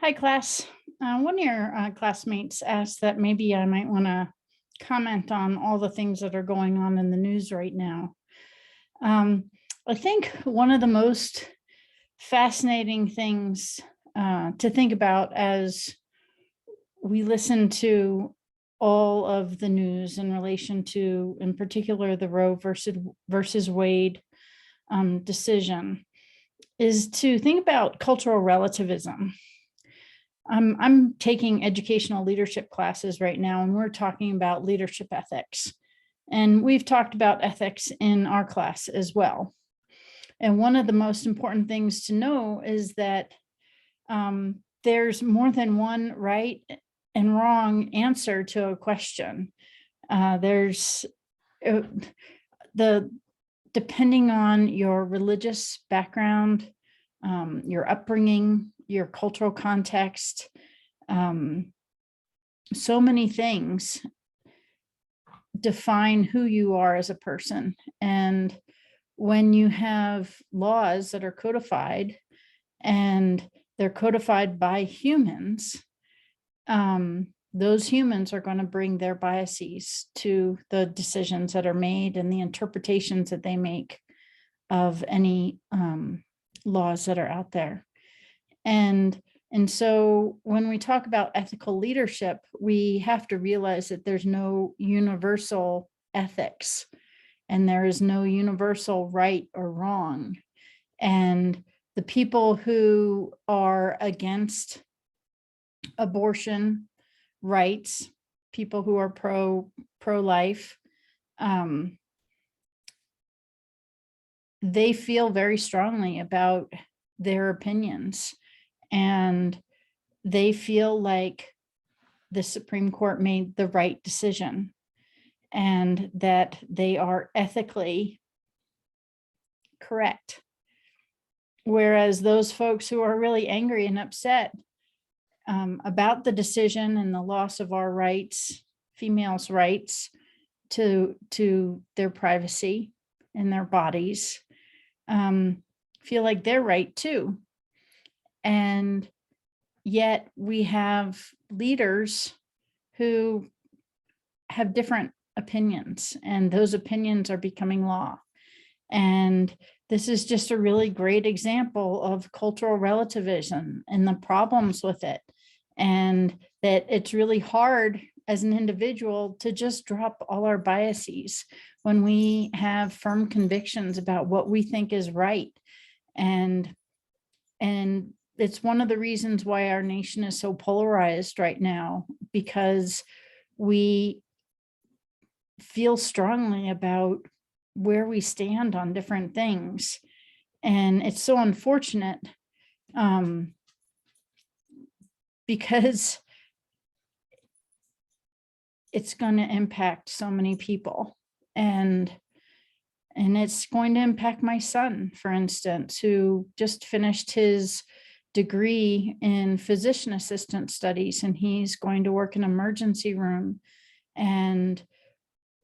Hi, class. One of your classmates asked that maybe I might want to comment on all the things that are going on in the news right now. Um, I think one of the most fascinating things to think about as we listen to all of the news in relation to, in particular, the Roe versus Wade decision is to think about cultural relativism. I'm taking educational leadership classes right now, and we're talking about leadership ethics. And we've talked about ethics in our class as well. And one of the most important things to know is that there's more than one right and wrong answer to a question. There's the depending on your religious background, your upbringing, your cultural context, so many things define who you are as a person. And when you have laws that are codified and they're codified by humans, those humans are going to bring their biases to the decisions that are made and the interpretations that they make of any laws that are out there. And so when we talk about ethical leadership, we have to realize that there's no universal ethics and there is no universal right or wrong. And the people who are against abortion rights, people who are pro-life, they feel very strongly about their opinions. And they feel like the Supreme Court made the right decision and that they are ethically correct. Whereas those folks who are really angry and upset about the decision and the loss of our rights, females' rights to their privacy and their bodies, feel like they're right too. And yet we have leaders who have different opinions, and those opinions are becoming law. And this is just a really great example of cultural relativism and the problems with it. And that it's really hard as an individual to just drop all our biases when we have firm convictions about what we think is right. And it's one of the reasons why our nation is so polarized right now, because we feel strongly about where we stand on different things. And it's so unfortunate because it's going to impact so many people. And it's going to impact my son, for instance, who just finished his degree in physician assistant studies, and he's going to work in an emergency room. And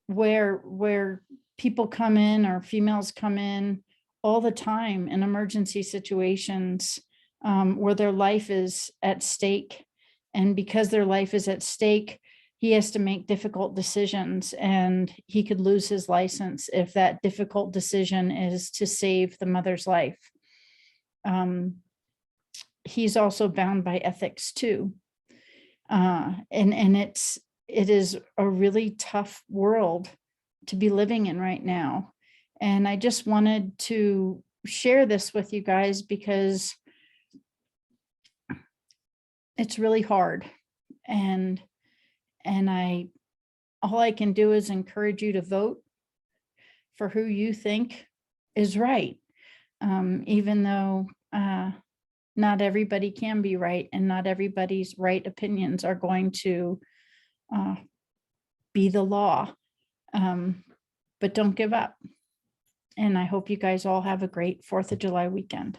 where people come in, or females come in all the time in emergency situations where their life is at stake. And because their life is at stake, he has to make difficult decisions, and he could lose his license if that difficult decision is to save the mother's life. He's also bound by ethics too. And it is a really tough world to be living in right now. And I just wanted to share this with you guys because it's really hard. And all I can do is encourage you to vote for who you think is right, even though not everybody can be right, and not everybody's right opinions are going to be the law. But don't give up. And I hope you guys all have a great 4th of July weekend.